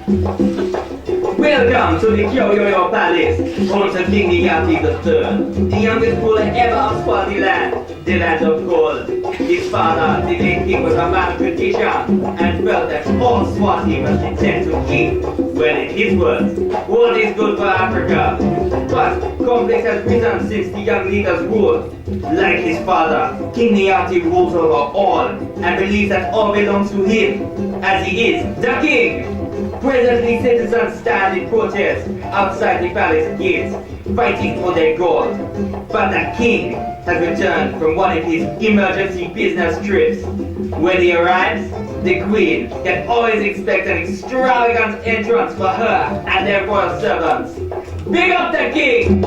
Welcome to the Kyoyo Palace, home to King Niyati III, the youngest ruler ever of Swaziland, the land of gold. His father, the late king, was a mathematician and felt that all Swazi was content to keep. Well, in his words, what is good for Africa? But conflict has risen since the young leader's rule. Like his father, King Niyati rules over all and believes that all belongs to him, as he is the king. Presently, citizens stand in protest outside the palace gates, fighting for their gold. But the king has returned from one of his emergency business trips. When he arrives, the queen can always expect an extravagant entrance for her and their royal servants. Big up the king!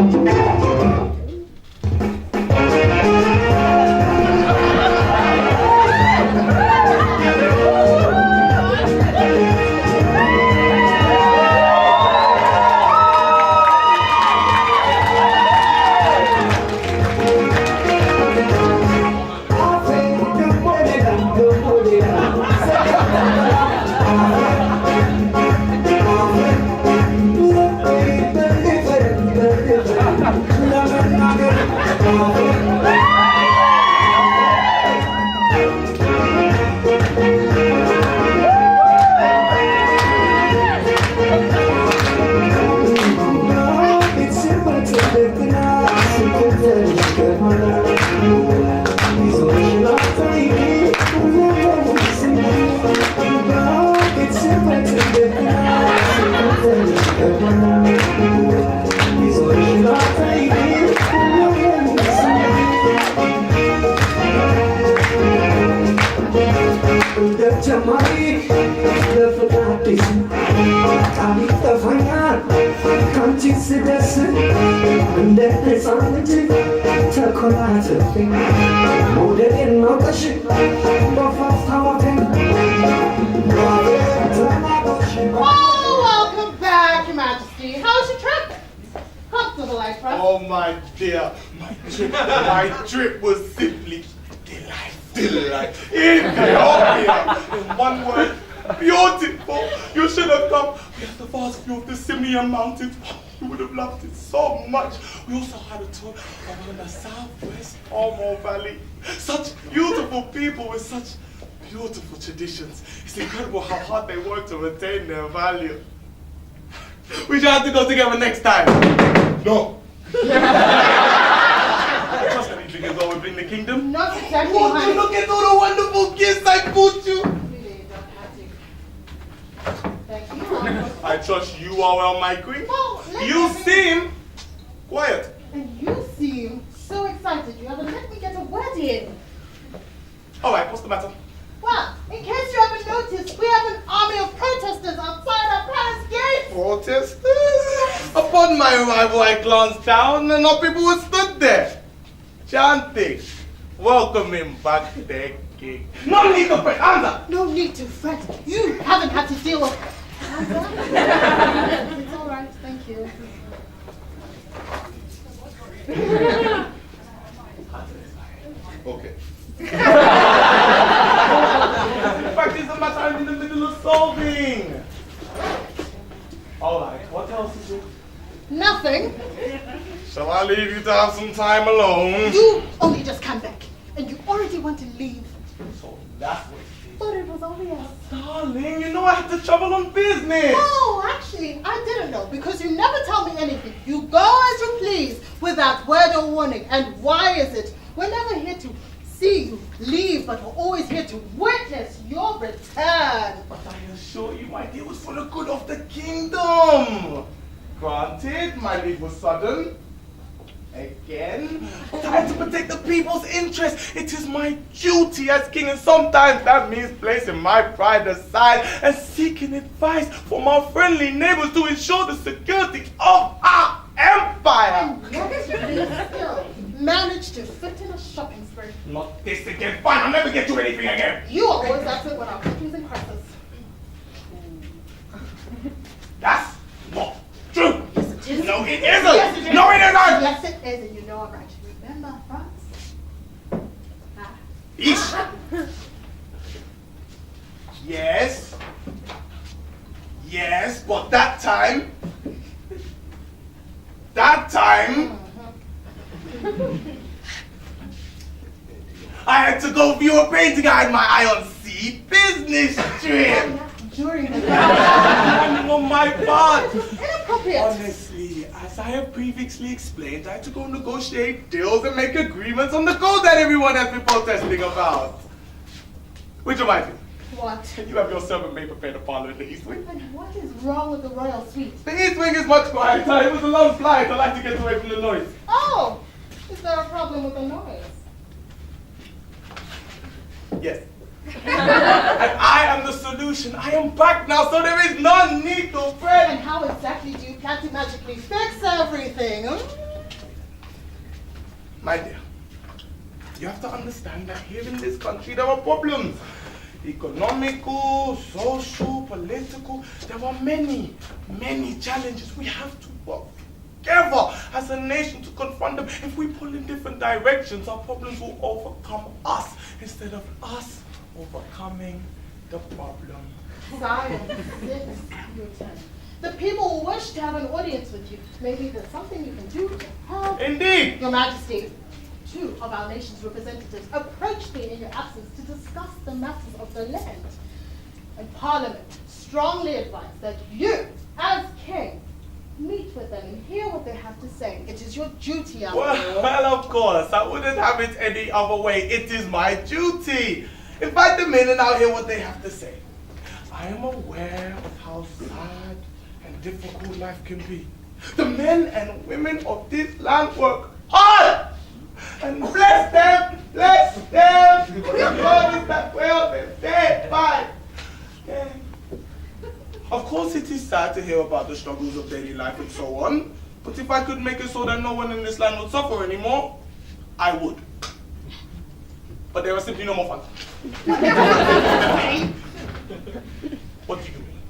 Welcome back, Your Majesty. How's your trip? Comfortable, I trust. Oh my dear, my trip was simply delightful. In one word, beautiful. You should have come. We had the vast view of the Simeon Mountains. You would have loved it so much. We also had a tour around the southwest Omo Valley. Such beautiful people with such beautiful traditions. It's incredible how hard they work to retain their value. We should have to go together next time. No. I trust that you can go and bring the kingdom. Not exactly, Won't honey. you look at all the wonderful gifts I bought you? Really, don't have to. Thank you. I trust you are well, my queen. Well, You seem quiet. And you seem so excited you haven't let me get a word in. All right, what's the matter? Well, in case you haven't noticed, we have an army of protesters outside our palace gate. Protesters? Upon my arrival, I glanced down and all people were stood there, chanting, welcoming back their king. No need to fret, answer! No need to fret. You haven't had to deal with... It's all right, thank you. Okay. In fact, it's a matter I'm in the middle of solving. All right, what else is it? Nothing. Shall I leave you to have some time alone? You only just come back, and you already want to leave. So that's what it is. But it was obvious. Darling, you know I had to travel on business. Oh, actually, I didn't know, because you never tell me anything. You go as you please, without word or warning. And why is it? We're never here to see you leave, but we're always here to witness your return. But I assure you, my dear, was for the good of the kingdom. Granted, my leave was sudden. Again, but I have to protect the people's interest. It is my duty as king, and sometimes that means placing my pride aside and seeking advice from our friendly neighbors to ensure the security of our empire. And yet you still managed to fit in a shopping spree. Not this again. Fine, I'll never get to anything again. You are always absent when our country's in crisis. That's not true. Yes, it is. No, it isn't. Yes, it is. No, it isn't. Yes, it is, and you know I'm right. Remember, France? Ah. Yeesh. Yes. Yes. But that time, I had to go view a painting I had my eye on. See, business trip. During the Planning on my part. Inappropriate. Honestly, as I have previously explained, I had to go negotiate deals and make agreements on the gold that everyone has been protesting about. Which reminds me, What? you have your servant maid prepared to follow in the East Wing. And what is wrong with the royal suite? The East Wing is much quieter. It was a long flight. I like to get away from the noise. Oh, is there a problem with the noise? Yes. And I am the solution. I am back now, so there is no need to And fret. how exactly do you plan to magically fix everything? My dear, you have to understand that here in this country there are problems. Economical, social, political. There are many, many challenges. We have to work together as a nation to confront them. If we pull in different directions, our problems will overcome us instead of us overcoming the problem. Science, six, Lieutenant. The people will wish to have an audience with you. Maybe there's something you can do to help. Indeed. Your Majesty, 2 of our nation's representatives approached me in your absence to discuss the matters of the land. And Parliament strongly advised that you, as king, meet with them and hear what they have to say. It is your duty, after all. Well, of course. I wouldn't have it any other way. It is my duty. Invite them in and I'll hear what they have to say. I am aware of how sad and difficult life can be. The men and women of this land work hard. And bless them, bless them. For the God is that well and dead by. Yeah. Of course it is sad to hear about the struggles of daily life and so on. But if I could make it so that no one in this land would suffer anymore, I would. But there are simply no more funds. What do you mean?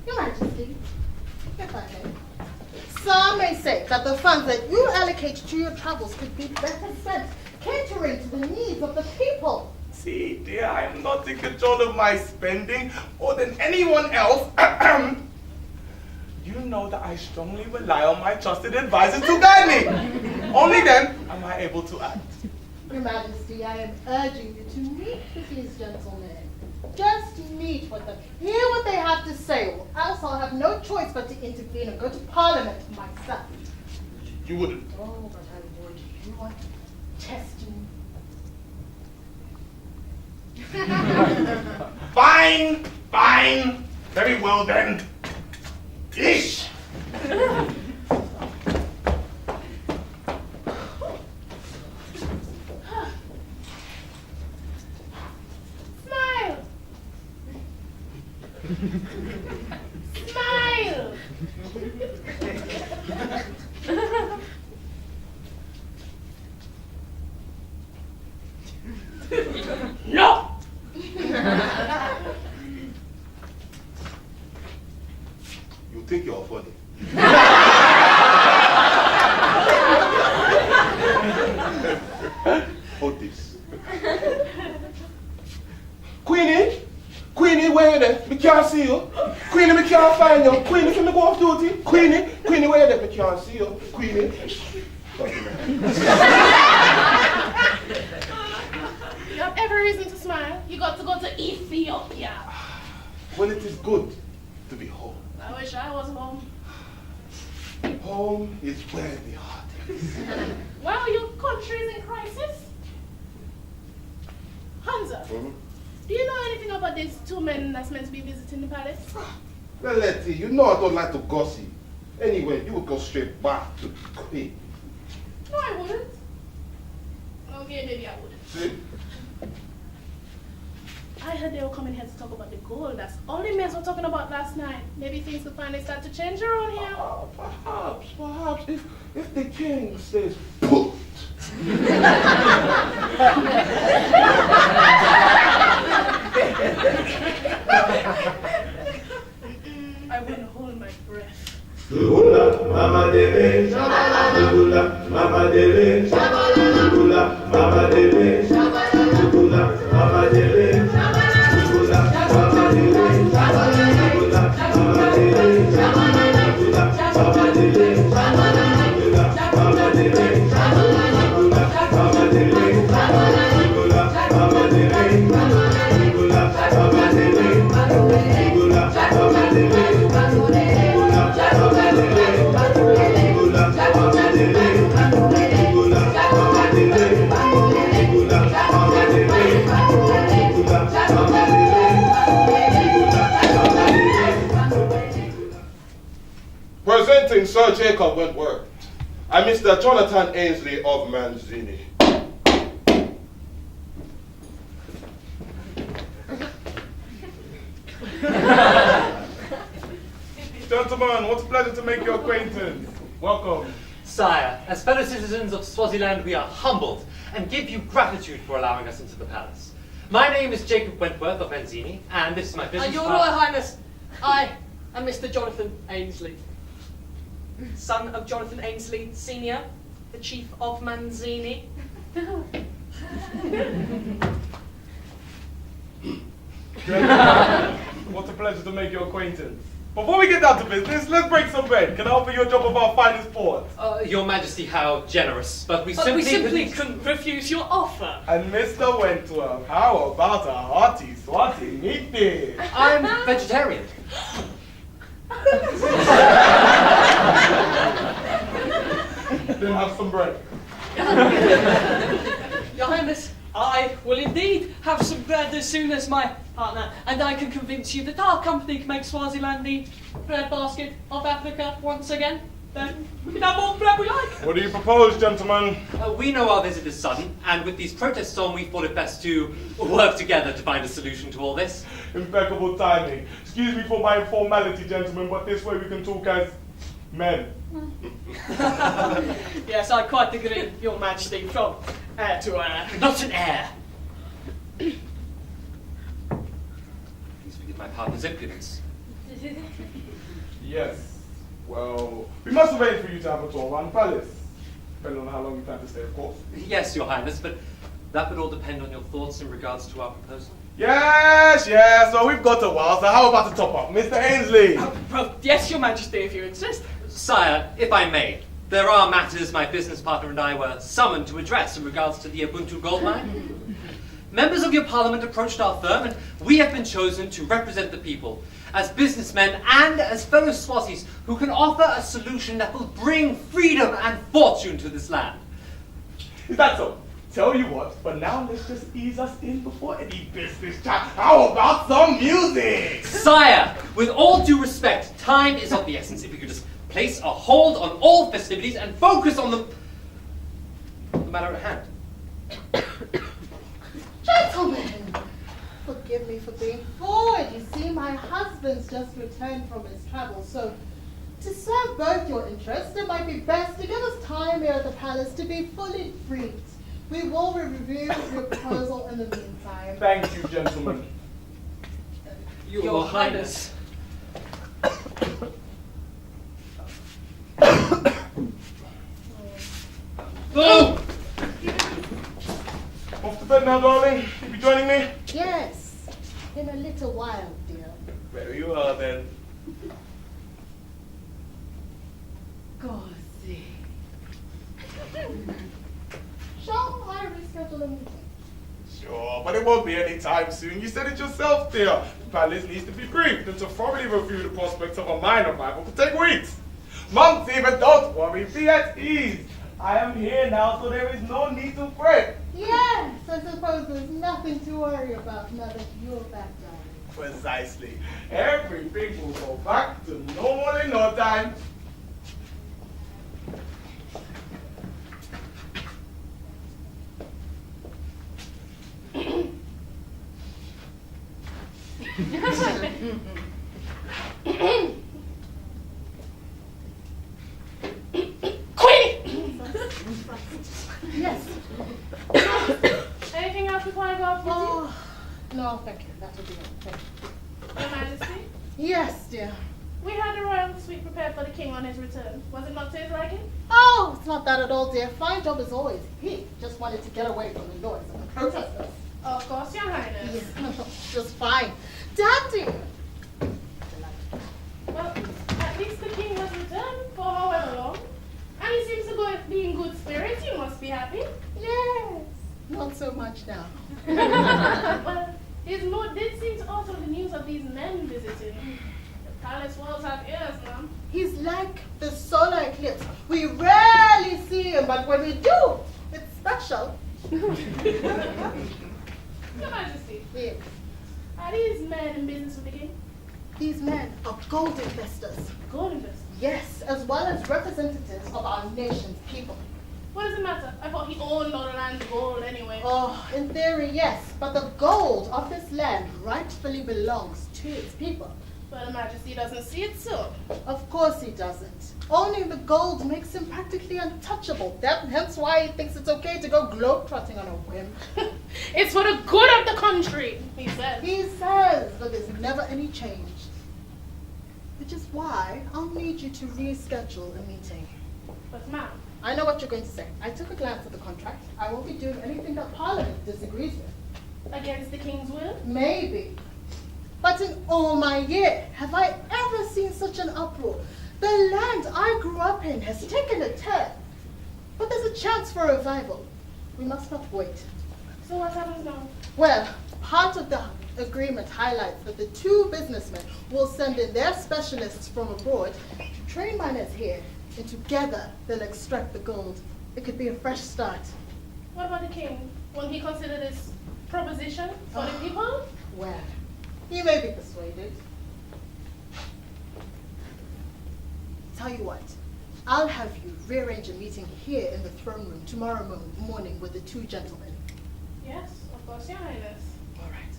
Your Majesty, if I may. Some may say that the funds that you allocate to your travels could be better spent catering to the needs of the people. See, dear, I am not in control of my spending more than anyone else. You know that I strongly rely on my trusted advisors to guide me. Only then am I able to act. Your Majesty, I am urging you to meet with these gentlemen. Just meet with them. Hear what they have to say, or else I'll have no choice but to intervene and go to Parliament myself. You wouldn't. Oh, but I would. You want to test me? Fine, fine. Very well then. Ish. Smile! Smile! No! You think you're funny. Hold this. Queenie? Queenie, where you there? Me can't see you. Queenie, me can't find you. Queenie, can me go off duty? Queenie? Queenie, where you there? Me can't see you. Queenie? You have every reason to smile. You got to go to Ethiopia. Well, it is good to be home. I wish I was home. Home is where the heart is. Well, your country is in crisis. Hansa, do you know anything about these 2 men that's meant to be visiting the palace? Well, Letty, you know I don't like to gossip. Anyway, you would go straight back to Queen. No, I wouldn't. Okay, maybe I would. See? I heard they were coming here to talk about the gold. That's all the men were talking about last night. Maybe things could finally start to change around here. Perhaps, if the king says put. I wouldn't hold my breath. Lula, mama dele, Lula, mama dele, Lula, mama dele, Lula, mama dele, Lula, mama dele, Lula, mama dele. Sir Jacob Wentworth, and Mr. Jonathan Ainsley of Manzini. Gentlemen, what a pleasure to make your acquaintance. Welcome. Sire, as fellow citizens of Swaziland, we are humbled and give you gratitude for allowing us into the palace. My name is Jacob Wentworth of Manzini, and this is my business Your partner. Royal Highness, I am Mr. Jonathan Ainsley, son of Jonathan Ainsley Sr., the Chief of Manzini. What a pleasure to make your acquaintance. Before we get down to business, let's break some bread. Can I offer you a drop of our finest port? Your Majesty, how generous, but we But we simply couldn't- couldn't refuse your offer. And Mr. Wentworth, how about a hearty Swazi meeting? I'm vegetarian. Then have some bread. Your Highness, I will indeed have some bread as soon as my partner and I can convince you that our company can make Swaziland the bread basket of Africa once again. Then we can have all the bread we like. What do you propose, gentlemen? We know our visit is sudden, and with these protests on, we thought it best to work together to find a solution to all this. Impeccable timing. Excuse me for my informality, gentlemen, but this way we can talk as men. Yes, I quite agree, Your Majesty, from air to air. Not an heir. Please forgive my partner's impudence. Yes. Well, we must arrange for you to have a tour around the palace. Depending on how long you plan to stay, of course. Yes, Your Highness, but that would all depend on your thoughts in regards to our proposal. Yes, so we've got a while, so how about the top up? Mr. Ainsley! Well, yes, Your Majesty, if you insist. Sire, if I may, there are matters my business partner and I were summoned to address in regards to the Ubuntu gold mine. Members of your parliament approached our firm, and we have been chosen to represent the people as businessmen and as fellow Swazis who can offer a solution that will bring freedom and fortune to this land. Is that so? Tell you what, but now let's just ease us in before any business chat. How about some music? Sire, with all due respect, time is of the essence. If we could just place a hold on all festivities and focus on the matter at hand. Gentlemen, forgive me for being forward. You see, my husband's just returned from his travels, so to serve both your interests, it might be best to give us time here at the palace to be fully briefed. We will review your proposal in the meantime. Thank you, gentlemen. Your Highness. Oh! Off to bed now, darling. You be joining me? Yes, in a little while, dear. There you are, then. Gossy. Shall I reschedule the meeting? Sure, but it won't be any time soon. You said it yourself, dear. The palace needs to be briefed and to thoroughly review the prospects of a mine arrival could take weeks. Months even, don't worry, be at ease. I am here now, so there is no need to fret. Yes, I suppose there's nothing to worry about now that you're back, darling. Precisely. Everything will go back to normal in no time. Yes. Anything else before I go off with Oh, no, thank you. That will be all. Thank you. you? Your Majesty? Yes, dear. We had a royal suite prepared for the king on his return. Was it not to his liking? Oh, it's not that at all, dear. Fine job as always. He just wanted to get away from the noise and the protesters. Of course, Your Highness. Yes, just fine. Dandy. Well, at least the king has returned for however long. And he seems to be in good spirits. You must be happy. Yes. Not so much now. Well, his lord did seem to alter the news of these men visiting. The palace walls have ears now. He's like the solar eclipse. We rarely see him, but when we do, it's special. Your Majesty, Yes. are these men in business with the king? These men are gold investors. Gold investors. Yes, as well as representatives of our nation's people. What does it matter? I thought he owned all the land's gold anyway. Oh, in theory, yes, but the gold of this land rightfully belongs to its people. But Her Majesty doesn't see it so. Of course he doesn't. Owning the gold makes him practically untouchable. Hence why he thinks it's okay to go globetrotting on a whim. It's for the good of the country, he says. He says, but there's never any change. Which is why I'll need you to reschedule a meeting. But ma'am, I know what you're going to say. I took a glance at the contract. I won't be doing anything that Parliament disagrees with. against the king's will? Maybe. But in all my year, have I ever seen such an uproar? The land I grew up in has taken a turn. But there's a chance for a revival. We must not wait. So what happens now? Well, part of the agreement highlights that the two businessmen will send in their specialists from abroad to train miners here, and together they'll extract the gold. It could be a fresh start. What about the king? Won't he consider this proposition for the people? Well, he may be persuaded. Tell you what, I'll have you rearrange a meeting here in the throne room tomorrow morning with the two gentlemen. Yes, of course, Your Highness. All right.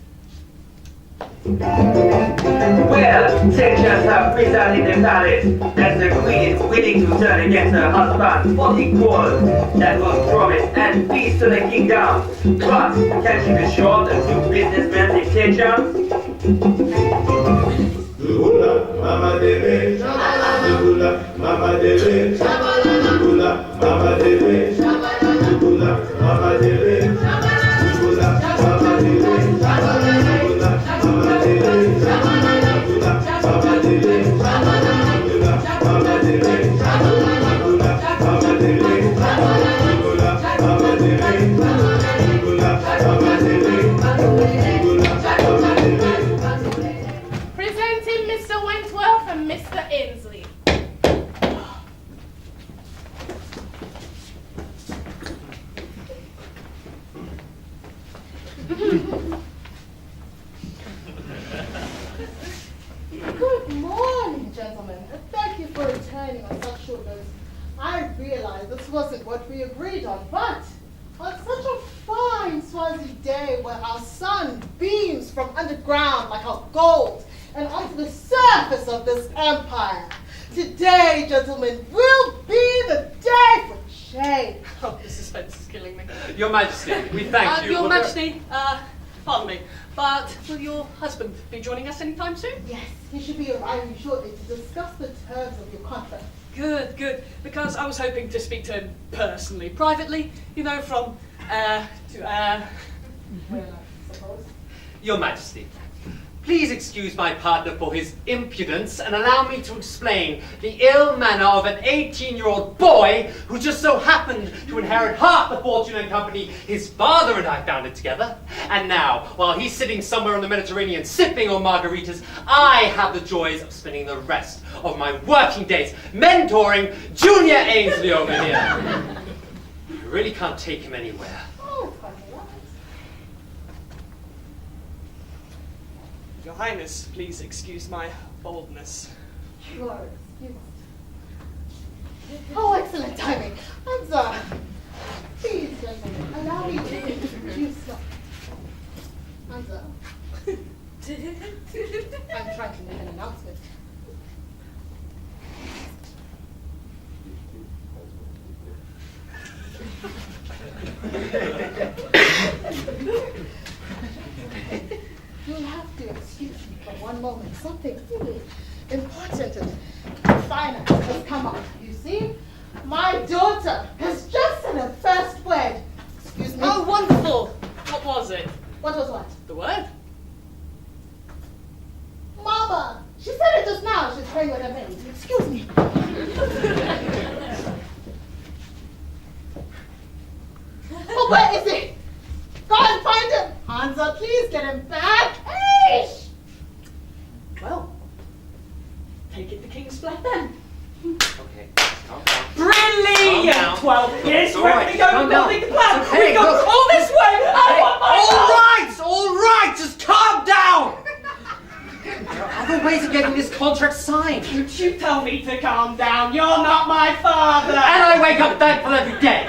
Well, tensions have risen in the palace as the queen is willing to turn against her husband for the gold that was promised and peace to the kingdom. But can she be sure the two businessmen's intentions? Zugula, Mama Dele, Zugula, Mama Dele, Zugula, Mama Dele, Zugula, Mama Dele, Zugula, Mama Dele, Zugula, Mama Dele, Zugula, Mama Dele, Zugula, Mama Dele, Zugula, Mama Dele, Zugula, Mama Dele. Presenting Mr. Wentworth and Mr. Ainsley. Good morning, gentlemen. Thank you for returning on such short notice. I realize this wasn't what we agreed on, but on such a fine Swazi day where our sun beams from underground like our gold and onto the surface of this empire, today, gentlemen, will be the day for change. Oh, the suspense is killing me. Your Majesty, we thank you. Your for Majesty, pardon me, but will your husband be joining us anytime soon? Yes, he should be arriving shortly to discuss the terms of your contract. Good, good. Because I was hoping to speak to him personally, privately, you know, from to Well, I suppose. Your Majesty, please excuse my partner for his impudence and allow me to explain the ill manner of an 18-year-old boy who just so happened to inherit half the fortune and company his father and I founded together. And now, while he's sitting somewhere on the Mediterranean sipping on margaritas, I have the joys of spending the rest of my working days mentoring Junior Ainsley over here. I really can't take him anywhere. Oh, funny what? Your Highness, please excuse my boldness. You are excused. Oh, excellent timing. Hamza, please, gentlemen, allow me to introduce you. Hamza, I'm trying to make an announcement. You'll have to excuse me for one moment. Something really important and finance has come up. You see, my daughter has just said her first word. Excuse me. Oh, wonderful! What was it? What was what? The word? Mama. She said it just now. She's playing with her maid. Excuse me. Oh, where is he? Go and find him. Hansa, please get him back. Eish! Well, take it the king's flat then. Okay, calm down. Brilliant! Calm down. Well, here's It's all where right. we go Calm building down. the plan. It's okay. We go Look. all this way. I want my all right, just calm down. There are other ways of getting this contract signed. Don't you tell tell me to calm down. You're not my father. And I wake up thankful every day.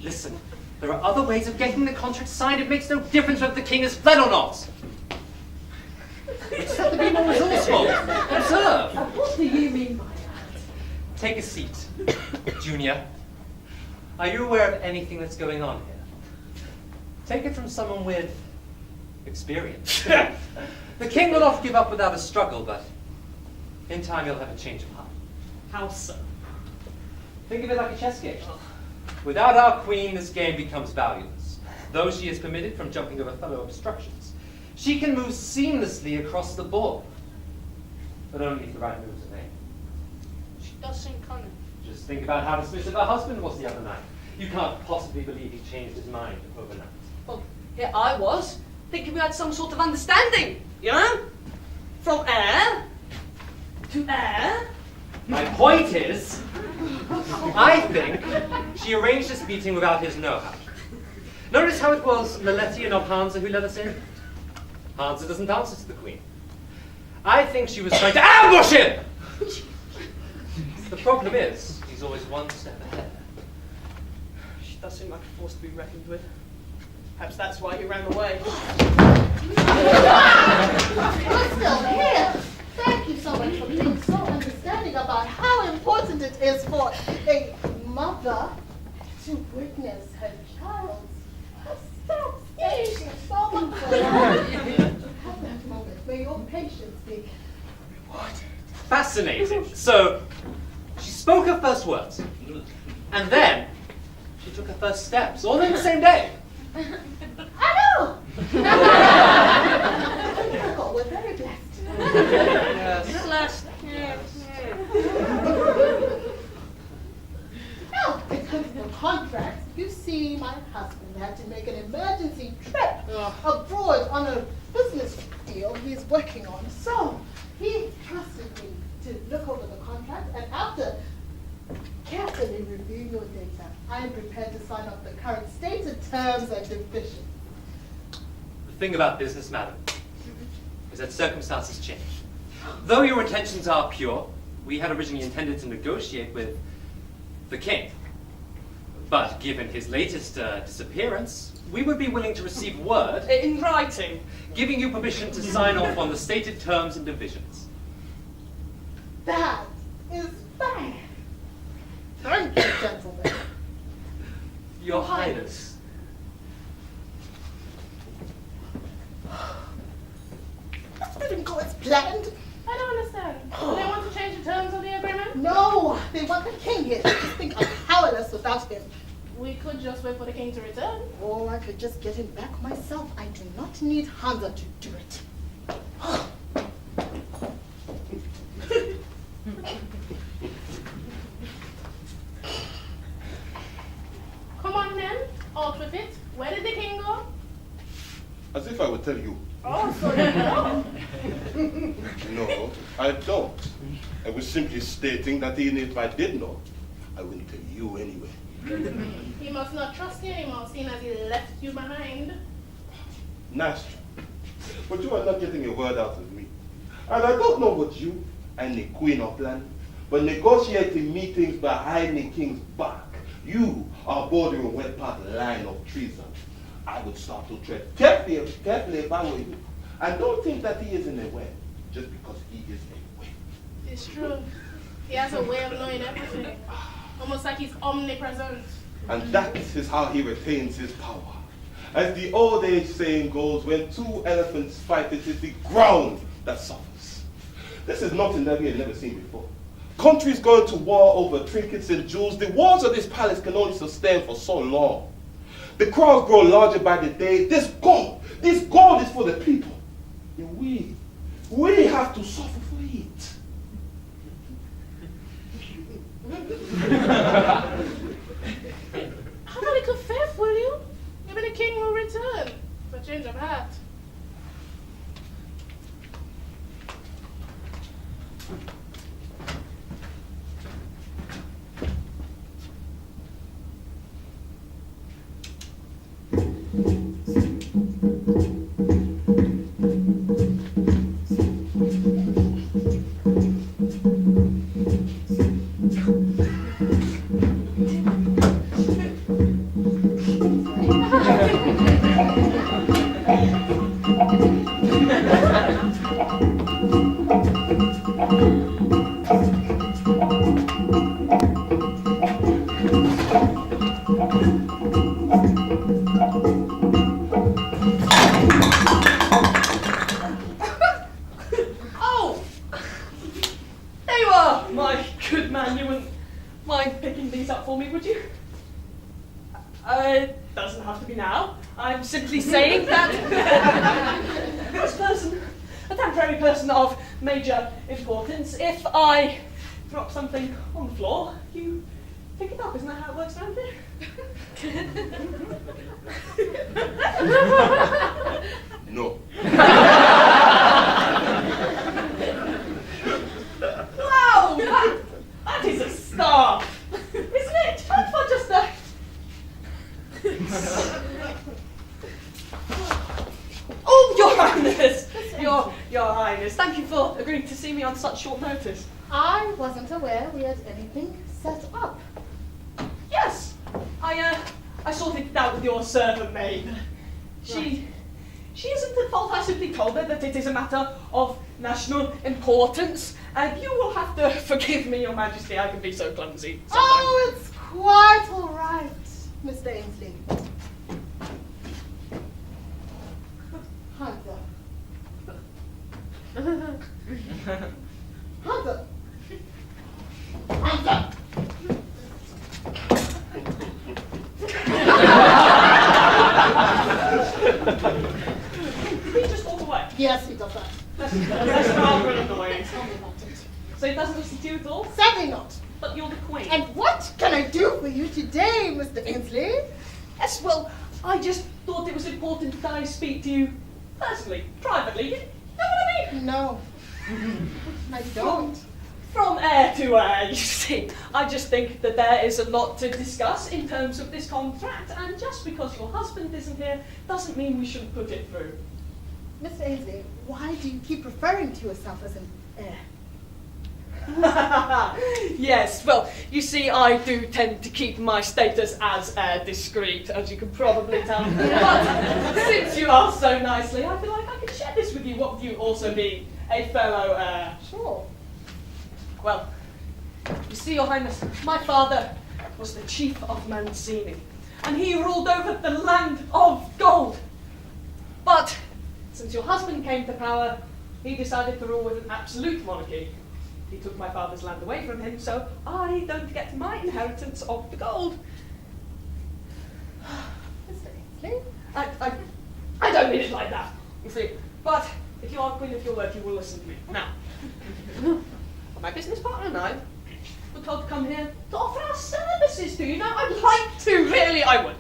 Listen, there are other ways of getting the contract signed. It makes no difference whether the king has fled or not. We just have to be more resourceful. Observe. What do you mean by that? Take a seat. Junior, are you aware of anything that's going on here? Take it from someone with experience. The king will not give up without a struggle, but in time he'll have a change of heart. How so? Think of it like a chess game. Without our queen, this game becomes valueless. Though she is permitted from jumping over fellow obstructions, she can move seamlessly across the board. But only if the right moves are made. She does seem cunning. Just think about how dismissive her husband was the other night. You can't possibly believe he changed his mind overnight. Well, here I was, thinking we had some sort of understanding, you know? From heir to heir. My point is, I think she arranged this meeting without his know-how. Notice how it was Laletti and not Hansa who let us in? Hansa doesn't answer to the queen. I think she was trying to ambush him! The problem is, he's always one step ahead. She does seem like a force to be reckoned with. Perhaps that's why he ran away. You're still here. Thank you so much for being so understanding about how important it is for a mother to witness her child's sad stage of sorrow. Have that moment. May your patience be rewarded. Fascinating. So, she spoke her first words. And then, she took her first steps, all in the same day. I know! Oh, we're very blessed. Blessed. Now, in terms of the contracts, you see, my husband had to make an emergency trip abroad on a business deal he's working on. So, he trusted me to look over the contract, and after carefully reviewing your data, I am prepared to sign off the current stated terms and divisions. The thing about business, madam, is that circumstances change. Though your intentions are pure, we had originally intended to negotiate with the king. But given his latest disappearance, we would be willing to receive word In writing. giving you permission to sign off on the stated terms and divisions. That is fine. Thank you, gentlemen. Your Highness. This didn't go as planned. I don't understand. Do they want to change the terms of the agreement? No, they want the king here. They just think I'm powerless without him. We could just wait for the king to return. Or I could just get him back myself. I do not need Hansa to do it. Come on then, out with it. Where did the king go? As if I would tell you. Oh, so you know. No, I don't. I was simply stating that even if I did know, I wouldn't tell you anyway. He must not trust you anymore, seeing as he left you behind. Nice. But you are not getting a word out of me. And I don't know what you and the queen are planning, but negotiating meetings behind the king's back, you are bordering on wet part line of treason. I would start to tread carefully if I were you. And don't think that he isn't aware, just because he is aware. It's true. He has a way of knowing everything. Almost like he's omnipresent. And that is how he retains his power. As the old age saying goes, when two elephants fight, it is the ground that suffers. This is nothing that we have never seen before. Countries going to war over trinkets and jewels. The walls of this palace can only sustain for so long. The crowds grow larger by the day. This gold is for the people. And we have to suffer for it. How about a good faith, will you? Maybe the king will return for change of heart. Oh! There you are, my good man. You wouldn't mind picking these up for me, would you? It doesn't have to be now. I'm simply saying that this person, a temporary person of major importance, if I drop something on the floor, you pick it up. Isn't that how it works around here? No. Wow! That is a star! Isn't it? And for just a... Oh, Your Highness! Your Highness, thank you for agreeing to see me on such short notice. I wasn't aware we had anything set up. Yes! I sorted it out with your servant maid. She isn't at fault. I simply told her that it is a matter of national importance, and you will have to forgive me, Your Majesty. I can be so clumsy sometimes. Oh, it's quite all right, Mr. Ainsley. Hunter. Hunter. Hunter. He just walked away. Yes, he does that. That's rather annoying. Tell me about it. So he doesn't listen to you at all? Certainly not. But you're the queen. And what can I do for you today, Mr. Ainsley? Yes, well, I just thought it was important that I speak to you personally, privately. You know what I mean? No. I don't. From air to air, you see. I just think that there is a lot to discuss in terms of this contract, and just because your husband isn't here doesn't mean we shouldn't put it through. Mr. Ainsley, why do you keep referring to yourself as an heir? Yes, well, you see, I do tend to keep my status as discreet, as you can probably tell. But since you asked so nicely, I feel like I can share this with you. What with you also being a fellow heir? Sure. Well, you see, Your Highness, my father was the chief of Mancini, and he ruled over the land of gold. But since your husband came to power, he decided to rule with an absolute monarchy. He took my father's land away from him, so I don't get my inheritance of the gold. Mr. Ainsley? I don't mean it like that, you see. But if you are queen of your word, you will listen to me. Now, my business partner and I were told to come here to offer our services to you. Now, I'd like to, really, I would.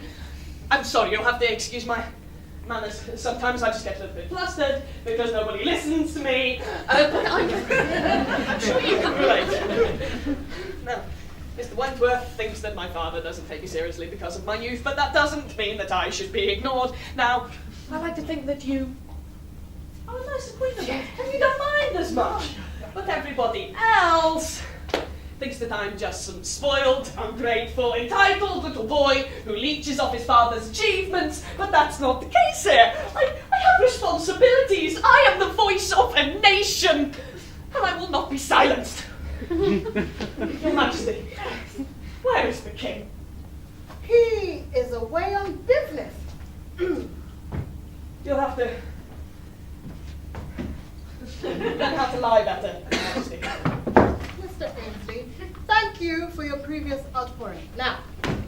I'm sorry, you'll have to excuse my manners. Sometimes I just get a little bit flustered because nobody listens to me. But I'm sure you can relate. Now, Mr. Wentworth thinks that my father doesn't take me seriously because of my youth, but that doesn't mean that I should be ignored. Now, I like to think that you are a nice acquaintance and you don't mind as much. But everybody else thinks that I'm just some spoiled, ungrateful, entitled little boy who leeches off his father's achievements, but that's not the case here. I have responsibilities. I am the voice of a nation, and I will not be silenced. Your Majesty, where is the king? He is away on business. You'll have to learn how to lie better, Your Majesty. Mr. Ainsley, thank you for your previous outpouring. Now,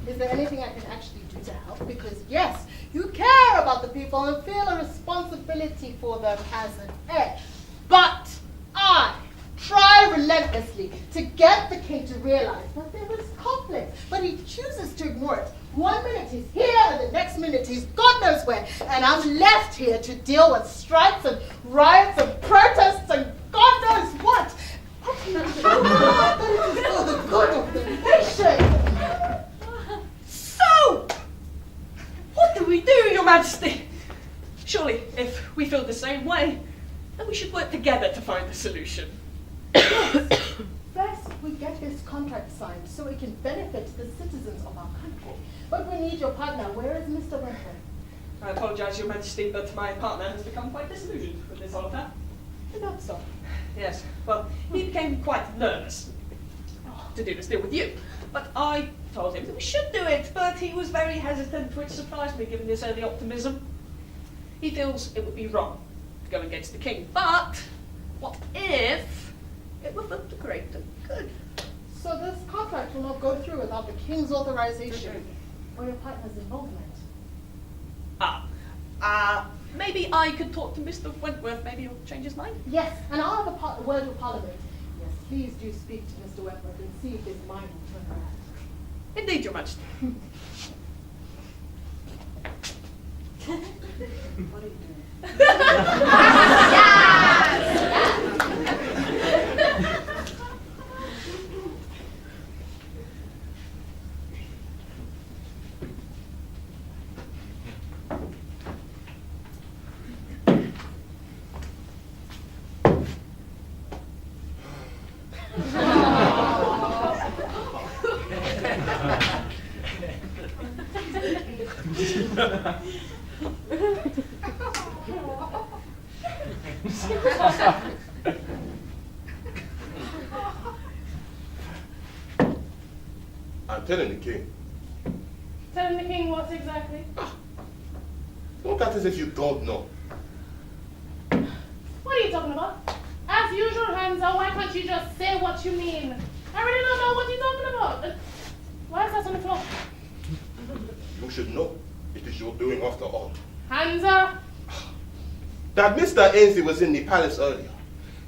is there anything I can actually do to help? Because yes, you care about the people and feel a responsibility for them as an heir. But I try relentlessly to get the king to realize that there is conflict, but he chooses to ignore it. 1 minute he's here, and the next minute he's God knows where, and I'm left here to deal with strikes and riots and protests and God knows what. That it is for the good of the nation. So, what do we do, Your Majesty? Surely, if we feel the same way, then we should work together to find a solution. First, we get this contract signed so it can benefit the citizens of our country. But we need your partner. Where is Mr. Wentworth? I apologise, Your Majesty, but my partner has become quite disillusioned with this whole affair. That's so. Yes, well, he became quite nervous to do this deal with you. But I told him that we should do it, but he was very hesitant, which surprised me given his early optimism. He feels it would be wrong to go against the king, but what if it were for the greater good? So this contract will not go through without the king's authorization or your partner's involvement. Maybe I could talk to Mr. Wentworth, maybe he'll change his mind. Yes, and I'll have a word with Parliament. Yes, please do speak to Mr. Wentworth and see if his mind will turn around. Indeed, Your Majesty. What are you doing? I'm telling the king. Telling the king what exactly? Don't act as if you don't know. What are you talking about? As usual, Hansa, why can't you just say what you mean? I really don't know what you're talking about. Why is that on the floor? You should know. It is your doing after all. Hansa! That Mr. Ainsley was in the palace earlier,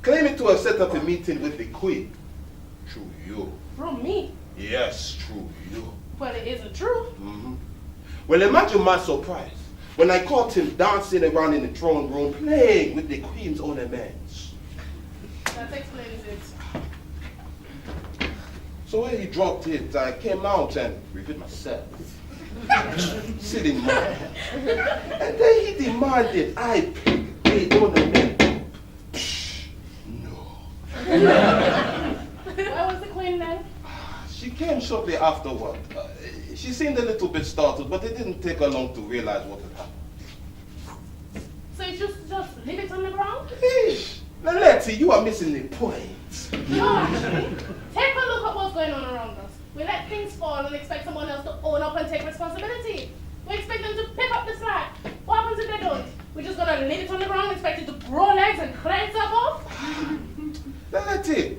claiming to have set up a meeting with the queen. Through you. From me? Yes, through you. Well, it isn't true. Mm-hmm. Well, imagine my surprise when I caught him dancing around in the throne room, playing with the queen's ornaments. That explains it. So when he dropped it, I came out and revealed myself. Sitting there. And then he demanded I pick the ornament up. Psh, no. Where was the queen then? She came shortly afterward. She seemed a little bit startled, but it didn't take her long to realize what had happened. So you just leave it on the ground? Ish, Naleti, you are missing the point. No, actually. Take a look at what's going on around us. We let things fall and expect someone else to own up and take responsibility. We expect them to pick up the slack. What happens if they don't? We're just gonna leave it on the ground and expect it to grow legs and cry itself off? Naleti,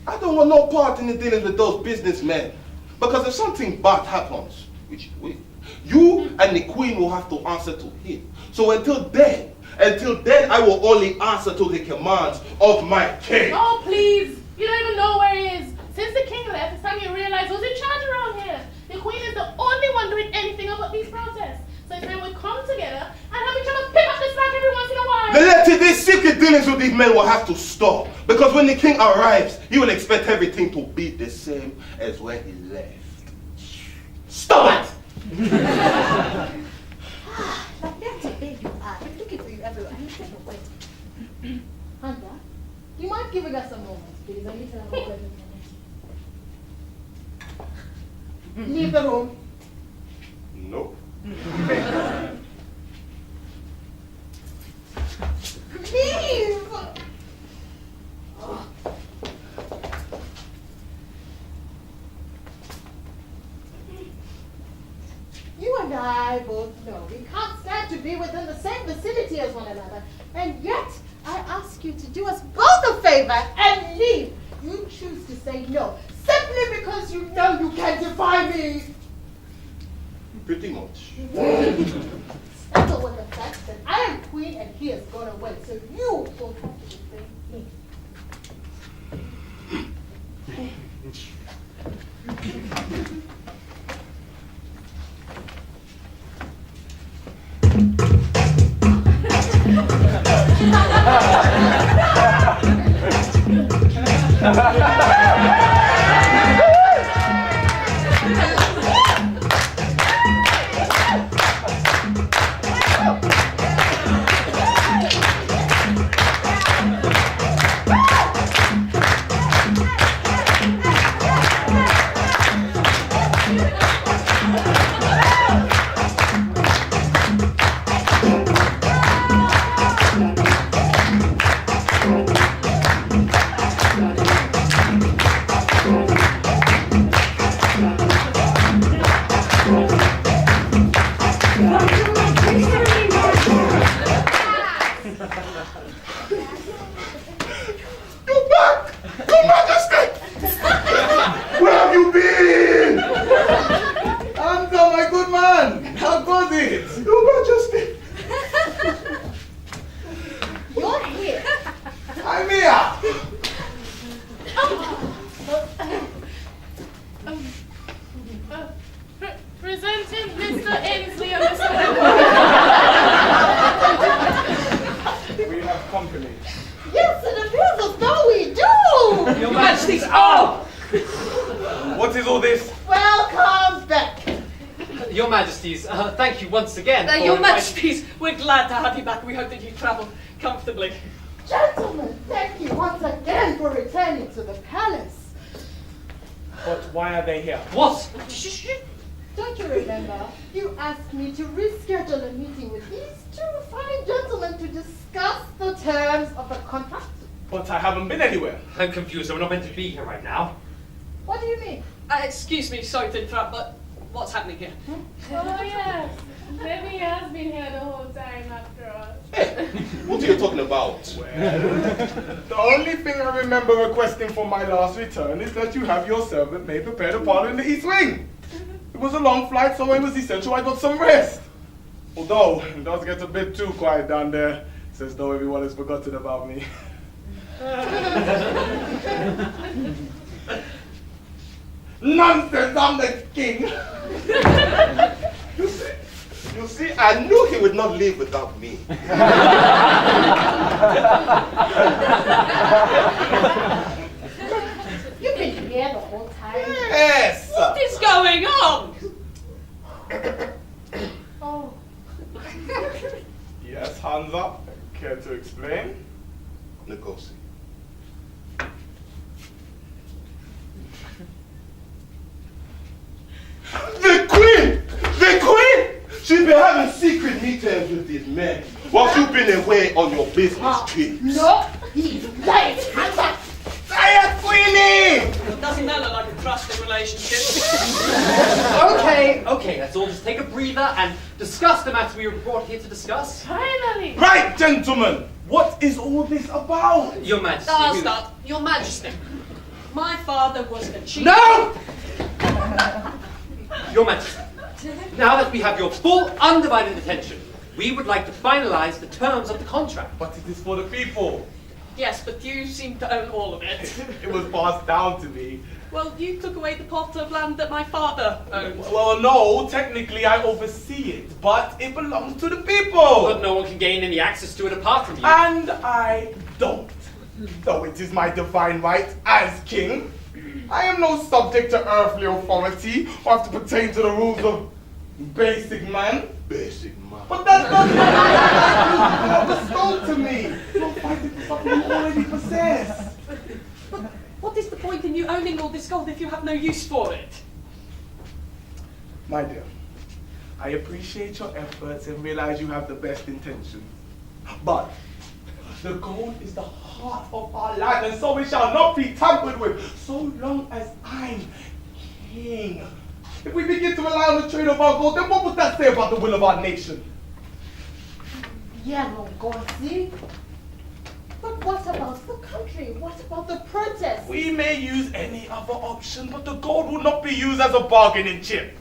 I don't want no part in the dealing with those businessmen. Because if something bad happens, which it will, you and the queen will have to answer to him. So until then, I will only answer to the commands of my king. Oh, please. You don't even know where he is. Since the king left, it's time you realize who's in charge around here. The queen is the only one doing anything about these protests. So it's time we come together and have each other pick up the slack every once in a while. Naleti, these secret dealings with these men will have to stop. Because when the king arrives, he will expect everything to be the same as when he left. Stop it! Now that's a big you are. I'm looking for you everywhere. I'm looking for wait. Hunter, do you mind giving us a moment, please? I need to have a word with you. Leave the room. Nope. Leave! You and I both know we can't stand to be within the same vicinity as one another. And yet, I ask you to do us both a favor and leave. You choose to say no, simply because you know you can defy me. Pretty much. Settle with the fact that I am queen and he has gone away, so you will have to defend me. You're back! Your Majesty! Where have you been? Anta, my good man! How goes it? Your Majesty! You're here. I'm here! Presenting Mr. Ainsley and Mr. Edward. We have company. Yes, it appears as though we do. Your Majesty's oh! What is all this? Welcome back. Your Majesties, thank you once again. for Your inviting- Majesties, we're glad to have you back. We hope that you travel comfortably. Gentlemen, thank you once again for returning to the palace. But why are they here? What? Don't you remember? You asked me to reschedule a meeting with these two fine gentlemen to discuss the terms of the contract. But I haven't been anywhere. I'm confused. We're not meant to be here right now. What do you mean? Excuse me, sorry to interrupt, but what's happening here? Oh yes, maybe he has been here the whole time after all. What are you talking about? The only thing I remember requesting for my last return is that you have your servant maid prepare to parlor in the East Wing. It was a long flight, so it was essential I got some rest. Although, it does get a bit too quiet down there. It's as though everyone has forgotten about me. Nonsense, I'm the king. You see, I knew he would not leave without me. You've been here the whole time. Yes. What is going on? Oh. Yes, Hansa. Care to explain? Nkosi. The Queen! The Queen! She's been having secret meetings with these men while you've been away on your business trips. No, he's lying. Hansa. Say it, Queenie! Doesn't that look like a trusting relationship? Okay, let's all just take a breather and discuss the matter we were brought here to discuss. Finally! Right, gentlemen. What is all this about? Your Majesty. I'll we- start. Your Majesty, my father was a chief. No! Your Majesty, now that we have your full, undivided attention, we would like to finalize the terms of the contract. But it is for the people. Yes, but you seem to own all of it. It was passed down to me. Well, you took away the plot of land that my father owned. Well, no, technically I oversee it, but it belongs to the people. But no one can gain any access to it apart from you. And I don't. Though it is my divine right as king, I am no subject to earthly authority or have to pertain to the rules of basic man. Basic man. But that doesn't bestowed to me. You're fighting for something you already possess. But what is the point in you owning all this gold if you have no use for it? My dear, I appreciate your efforts and realize you have the best intentions. But the gold is the heart of our land, and so it shall not be tampered with so long as I'm king. If we begin to rely on the trade of our gold, then what would that say about the will of our nation? Yeah, Ngozi. But what about the country? What about the protest? We may use any other option, but the gold will not be used as a bargaining chip.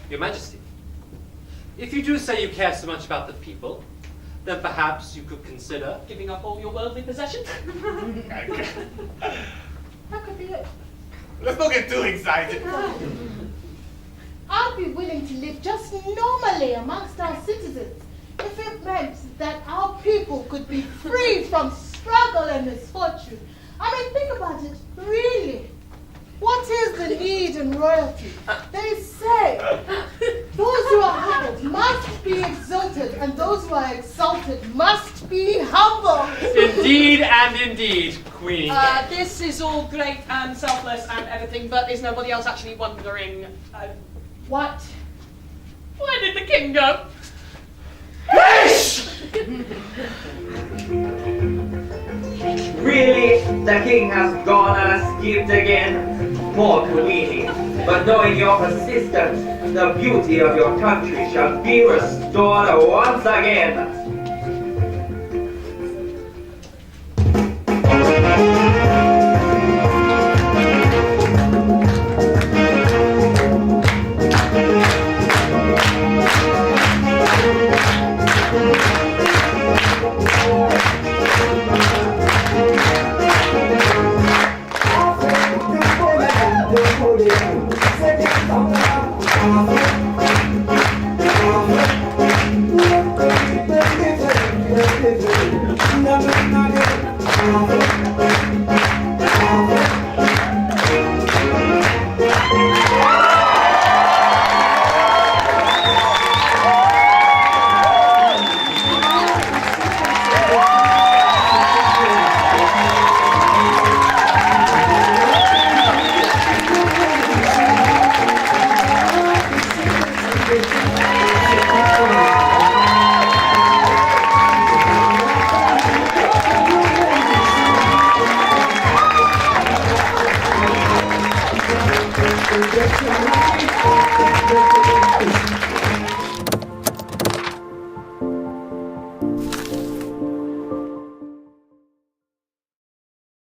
Your Majesty, if you do say you care so much about the people, then perhaps you could consider... Giving up all your worldly possessions? That could be it. Let's not get too excited. I'd be willing to live just normally amongst our citizens if it meant that our people could be free from struggle and misfortune. I mean, think about it, really. What is the need in royalty? They say those who are humbled must be exalted, and those who are exalted must be humble. Indeed and indeed, Queen. This is all great and selfless and everything, but is nobody else actually wondering, What? where did the king go? Really? The king has gone and escaped again? Poor Queenie. But knowing your persistence, the beauty of your country shall be restored once again. Thank you.